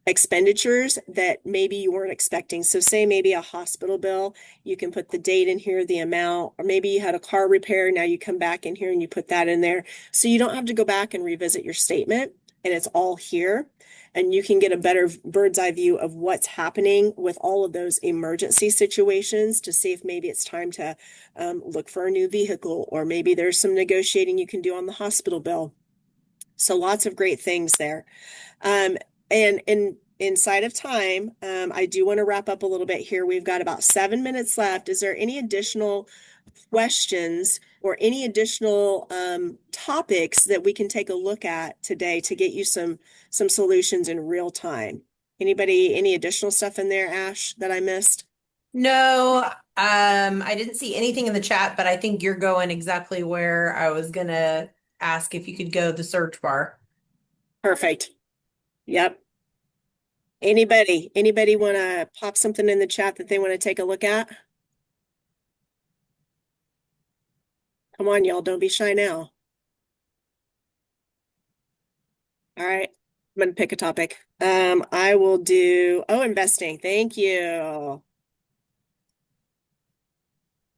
expenditures that maybe you weren't expecting. So say maybe a hospital bill, you can put the date in here, the amount, or maybe you had a car repair. Now you come back in here and you put that in there. So you don't have to go back and revisit your statement, and it's all here. And you can get a better bird's eye view of what's happening with all of those emergency situations to see if maybe it's time to look for a new vehicle, or maybe there's some negotiating you can do on the hospital bill. So lots of great things there. And inside of time, I do want to wrap up a little bit here. We've got about 7 minutes left. Is there any additional questions or any additional topics that we can take a look at today to get you some solutions in real time? Anybody, any additional stuff in there, Ash, that I missed? No, I didn't see anything in the chat, but I think you're going exactly where I was gonna ask if you could go the search bar. Perfect. Yep. Anybody want to pop something in the chat that they want to take a look at? Come on, y'all, don't be shy now. All right, I'm going to pick a topic. I will do, investing. Thank you.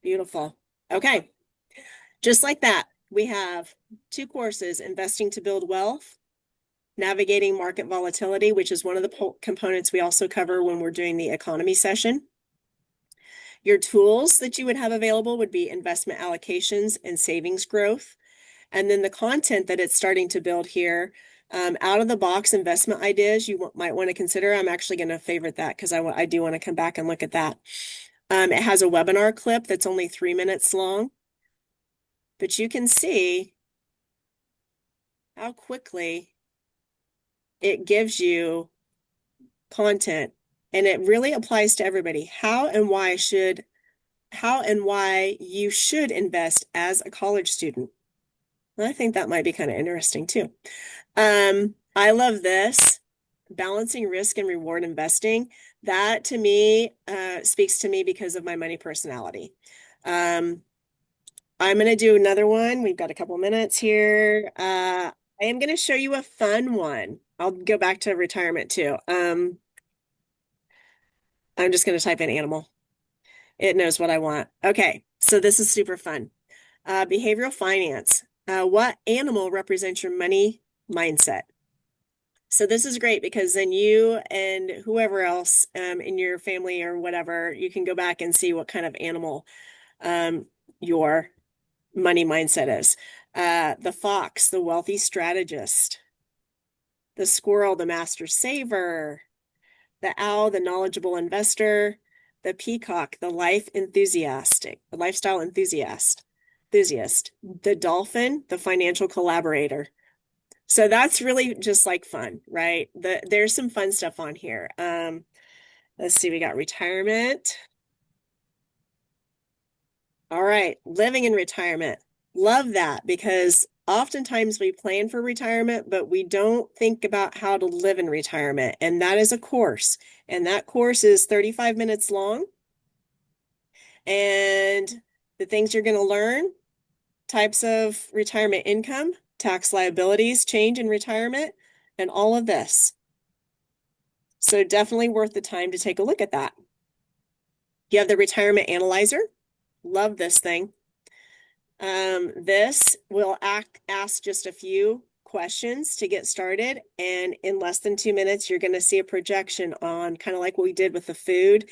Beautiful. Okay. Just like that, we have 2 courses, Investing to Build Wealth, Navigating Market Volatility, which is one of the components we also cover when we're doing the economy session. Your tools that you would have available would be investment allocations and savings growth. And then the content that it's starting to build here, out of the box investment ideas you might want to consider. I'm actually going to favorite that because I do want to come back and look at that. It has a webinar clip that's only 3 minutes long, but you can see how quickly it gives you content, and it really applies to everybody. How and why you should invest as a college student. I think that might be kind of interesting too. I love this, balancing risk and reward investing. That to me speaks to me because of my money personality. I'm going to do another one. We've got a couple minutes here. I am going to show you a fun one. I'll go back to retirement too. I'm just going to type in animal. It knows what I want. Okay, so this is super fun. Behavioral finance. What animal represents your money mindset? So this is great because then you and whoever else in your family or whatever, you can go back and see what kind of animal your money mindset is. The fox, the wealthy strategist. The squirrel, the master saver. The owl, the knowledgeable investor. The peacock, the lifestyle enthusiast. The dolphin, the financial collaborator. So that's really just like fun, right? There's some fun stuff on here. Let's see, we got retirement. All right, living in retirement. Love that because oftentimes we plan for retirement, but we don't think about how to live in retirement. And that is a course. And that course is 35 minutes long. And the things you're going to learn, types of retirement income, tax liabilities, change in retirement, and all of this. So definitely worth the time to take a look at that. You have the retirement analyzer. Love this thing. This will ask just a few questions to get started. And in less than 2 minutes, you're going to see a projection on kind of like what we did with the food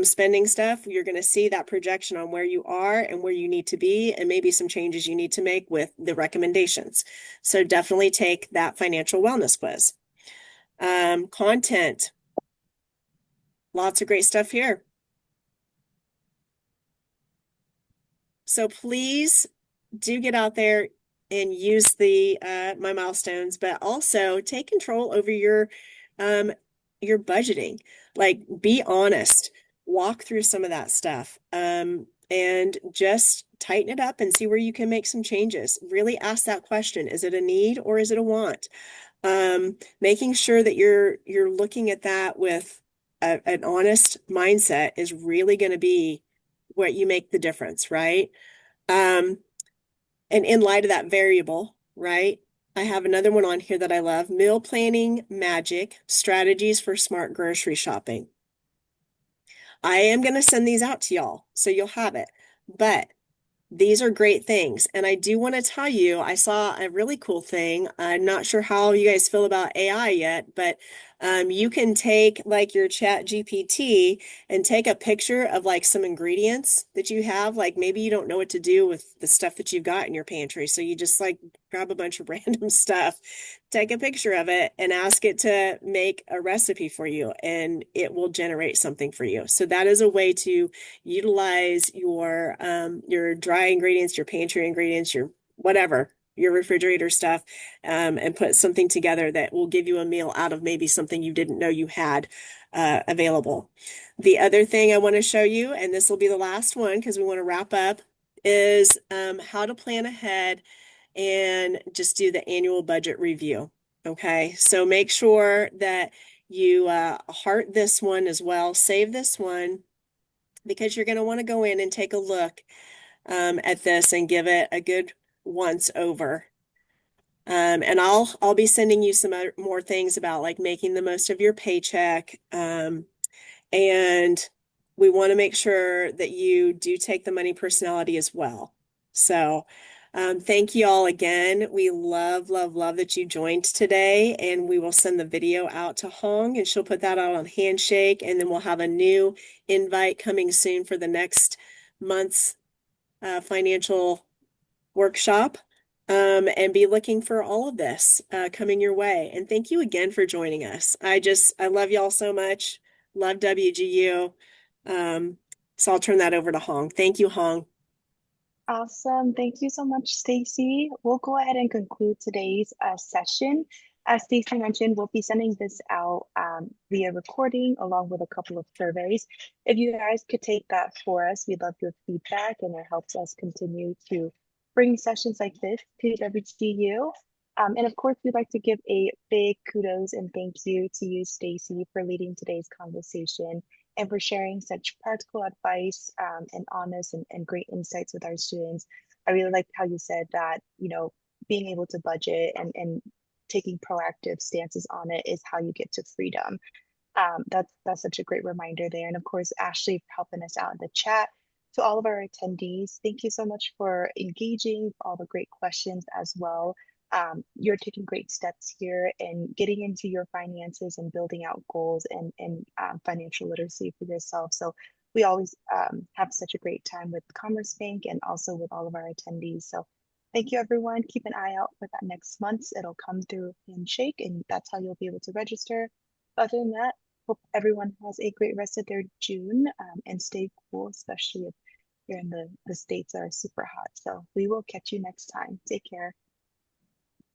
spending stuff. You're going to see that projection on where you are and where you need to be, and maybe some changes you need to make with the recommendations. So definitely take that financial wellness quiz. Content. Lots of great stuff here. So please do get out there and use the My Milestones, but also take control over your budgeting. Like, be honest, walk through some of that stuff, and just tighten it up and see where you can make some changes. Really ask that question: is it a need or is it a want? Making sure that you're looking at that with an honest mindset is really going to be what you make the difference, right? And in light of that variable, right? I have another one on here that I love: meal planning magic, strategies for smart grocery shopping. I am going to send these out to y'all, so you'll have it. But these are great things. And I do want to tell you, I saw a really cool thing. I'm not sure how you guys feel about AI yet, but you can take like your Chat GPT and take a picture of like some ingredients that you have. Like maybe you don't know what to do with the stuff that you've got in your pantry. So you just like grab a bunch of random stuff, take a picture of it, and ask it to make a recipe for you, and it will generate something for you. So that is a way to utilize your dry ingredients, your pantry ingredients, your whatever, your refrigerator stuff, and put something together that will give you a meal out of maybe something you didn't know you had available. The other thing I want to show you, and this will be the last one because we want to wrap up, is how to plan ahead and just do the annual budget review. Okay, so make sure that you heart this one as well. Save this one because you're going to want to go in and take a look at this and give it a good once over. And I'll be sending you some more things about like making the most of your paycheck. And we want to make sure that you do take the money personality as well. So thank you all again. We love that you joined today, and we will send the video out to Hong, and she'll put that out on Handshake, and then we'll have a new invite coming soon for the next month's financial workshop. And be looking for all of this coming your way. And thank you again for joining us. I love y'all so much. Love WGU. So I'll turn that over to Hong. Thank you, Hong. Awesome. Thank you so much, Stacy. We'll go ahead and conclude today's session. As Stacy mentioned, we'll be sending this out via recording along with a couple of surveys. If you guys could take that for us, we'd love your feedback, and it helps us continue to bring sessions like this to WGU. And of course, we'd like to give a big kudos and thank you to you, Stacy, for leading today's conversation and for sharing such practical advice and honest and great insights with our students. I really liked how you said that, you know, being able to budget and taking proactive stances on it is how you get to freedom. That's such a great reminder there. And of course, Ashley for helping us out in the chat. To all of our attendees, thank you so much for engaging, for all the great questions as well. You're taking great steps here and getting into your finances and building out goals and financial literacy for yourself. So we always have such a great time with Commerce Bank and also with all of our attendees. So thank you, everyone. Keep an eye out for that next month. It'll come through Handshake, and that's how you'll be able to register. Other than that, hope everyone has a great rest of their June and stay cool, especially if you're in the States that are super hot. So we will catch you next time. Take care.